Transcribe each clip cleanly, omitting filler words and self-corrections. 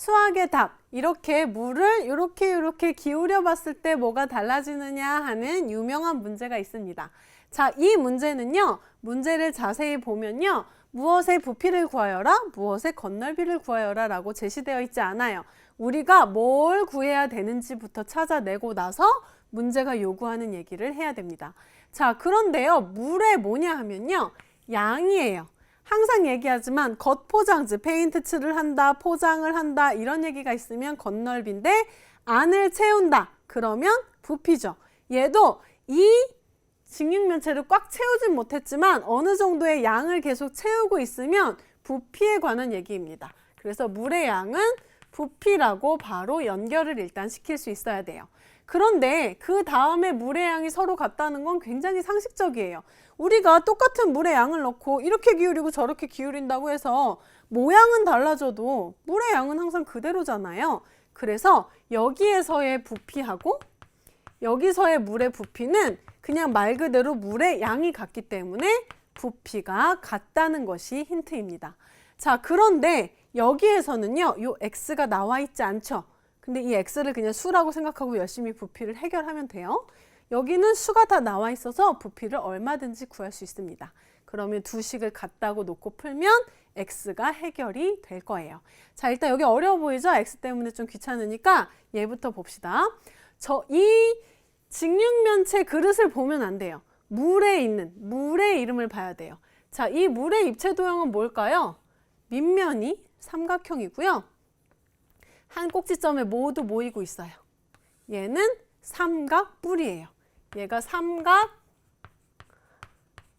수학의 답, 이렇게 물을 이렇게 기울여 봤을 때 뭐가 달라지느냐 하는 유명한 문제가 있습니다. 자, 이 문제는요, 문제를 자세히 보면요, 무엇의 부피를 구하여라, 무엇의 건널비를 구하여라 라고 제시되어 있지 않아요. 우리가 뭘 구해야 되는지부터 찾아내고 나서 문제가 요구하는 얘기를 해야 됩니다. 자, 그런데요, 물의 뭐냐 하면요, 양이에요. 항상 얘기하지만 겉포장지, 페인트 칠을 한다, 포장을 한다 이런 얘기가 있으면 건널비인데 안을 채운다 그러면 부피죠. 얘도 이 직육면체를 꽉 채우진 못했지만 어느 정도의 양을 계속 채우고 있으면 부피에 관한 얘기입니다. 그래서 물의 양은 부피라고 바로 연결을 일단 시킬 수 있어야 돼요. 그런데 그 다음에 물의 양이 서로 같다는 건 굉장히 상식적이에요. 우리가 똑같은 물의 양을 넣고 이렇게 기울이고 저렇게 기울인다고 해서 모양은 달라져도 물의 양은 항상 그대로잖아요. 그래서 여기에서의 부피하고 여기서의 물의 부피는 그냥 말 그대로 물의 양이 같기 때문에 부피가 같다는 것이 힌트입니다. 자, 그런데 여기에서는요, 요 x가 나와 있지 않죠? 근데 이 x를 그냥 수라고 생각하고 열심히 부피를 해결하면 돼요. 여기는 수가 다 나와 있어서 부피를 얼마든지 구할 수 있습니다. 그러면 두 식을 같다고 놓고 풀면 x가 해결이 될 거예요. 자, 일단 여기 어려워 보이죠? x 때문에 좀 귀찮으니까 얘부터 봅시다. 이 직육면체 그릇을 보면 안 돼요. 물에 있는 물의 이름을 봐야 돼요. 자, 이 물의 입체 도형은 뭘까요? 밑면이 삼각형이고요. 한 꼭지점에 모두 모이고 있어요. 얘는 삼각뿔이에요. 얘가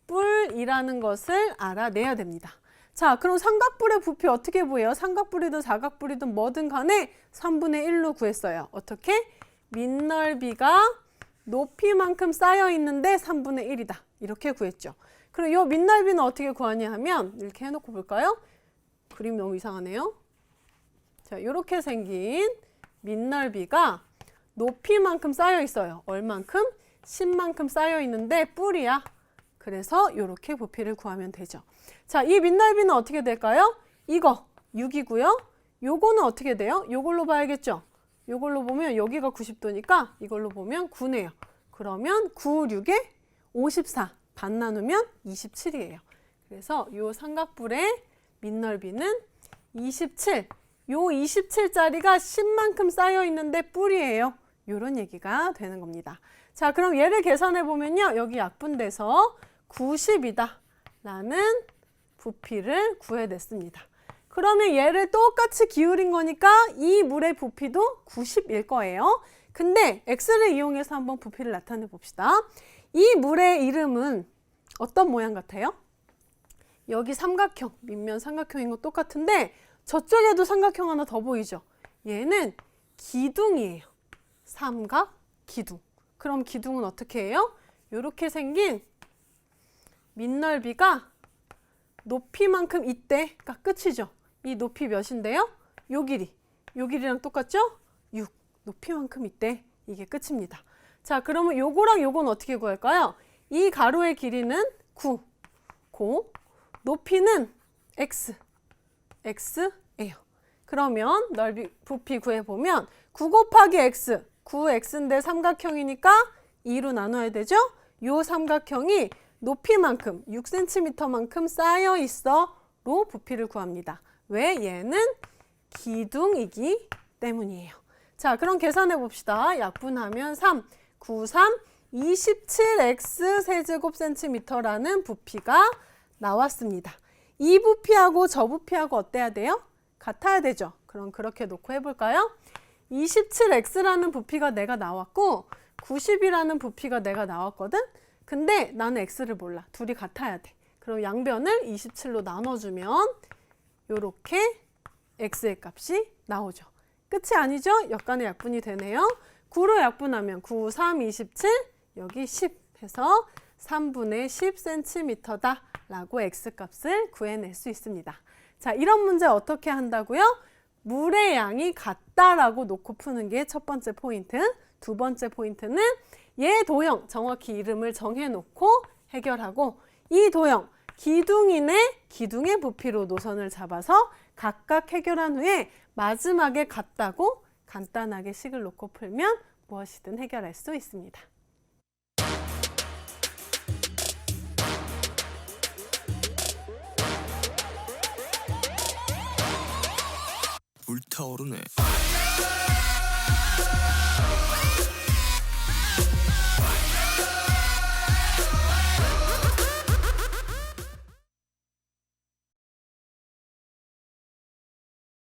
삼각뿔이라는 것을 알아내야 됩니다. 자, 그럼 삼각뿔의 부피 어떻게 보여요? 삼각뿔이든 사각뿔이든 뭐든 간에 3분의 1로 구했어요. 어떻게? 밑넓이가 높이만큼 쌓여 있는데 3분의 1이다. 이렇게 구했죠. 그럼 이 밑넓이는 어떻게 구하냐 하면 이렇게 해놓고 볼까요? 그림 너무 이상하네요. 자, 이렇게 생긴 밑넓이가 높이만큼 쌓여 있어요. 얼만큼? 10만큼 쌓여 있는데 뿔이야. 그래서 이렇게 부피를 구하면 되죠. 자, 이 밑넓이는 어떻게 될까요? 이거 6이고요. 요거는 어떻게 돼요? 요걸로 봐야겠죠? 요걸로 보면 여기가 90도니까 이걸로 보면 9네요. 그러면 9, 6에 54. 반 나누면 27이에요. 그래서 요 삼각뿔의 밑넓이는 27. 요 27짜리가 10만큼 쌓여 있는데 뿔이에요. 요런 얘기가 되는 겁니다. 자, 그럼 얘를 계산해 보면요. 여기 약분돼서 90이다 라는 부피를 구해냈습니다. 그러면 얘를 똑같이 기울인 거니까 이 물의 부피도 90일 거예요. 근데 x를 이용해서 한번 부피를 나타내 봅시다. 이 물의 이름은 어떤 모양 같아요? 여기 삼각형, 밑면 삼각형인 거 똑같은데 저쪽에도 삼각형 하나 더 보이죠? 얘는 기둥이에요. 삼각 기둥. 그럼 기둥은 어떻게 해요? 이렇게 생긴 밑넓이가 높이만큼 이때가 끝이죠. 이 높이 몇인데요? 요 길이. 요 길이랑 똑같죠? 6. 높이만큼 이때. 이게 끝입니다. 자, 그러면 요거랑 요건 어떻게 구할까요? 이 가로의 길이는 9. 고. 높이는 x. x예요. 그러면 넓이 부피 구해보면 9 곱하기 x. 9x인데 삼각형이니까 2로 나눠야 되죠? 요 삼각형이 높이만큼 6cm만큼 쌓여 있어로 부피를 구합니다. 왜? 얘는 기둥이기 때문이에요. 자, 그럼 계산해 봅시다. 약분하면 3, 9, 3, 27x 세제곱센티미터라는 부피가 나왔습니다. 이 부피하고 저 부피하고 어때야 돼요? 같아야 되죠. 그럼 그렇게 놓고 해볼까요? 27x라는 부피가 내가 나왔고 90이라는 부피가 내가 나왔거든? 근데 나는 x를 몰라. 둘이 같아야 돼. 그럼 양변을 27로 나눠주면 이렇게 x의 값이 나오죠. 끝이 아니죠? 역간의 약분이 되네요. 9로 약분하면 9, 3, 27, 여기 10 해서 3분의 10cm다 라고 x값을 구해낼 수 있습니다. 자, 이런 문제 어떻게 한다고요? 물의 양이 같다라고 놓고 푸는 게 첫 번째 포인트. 두 번째 포인트는 얘 도형, 정확히 이름을 정해놓고 해결하고 이 도형, 기둥의 부피로 노선을 잡아서 각각 해결한 후에 마지막에 같다고 간단하게 식을 놓고 풀면 무엇이든 해결할 수 있습니다. 불타오르네.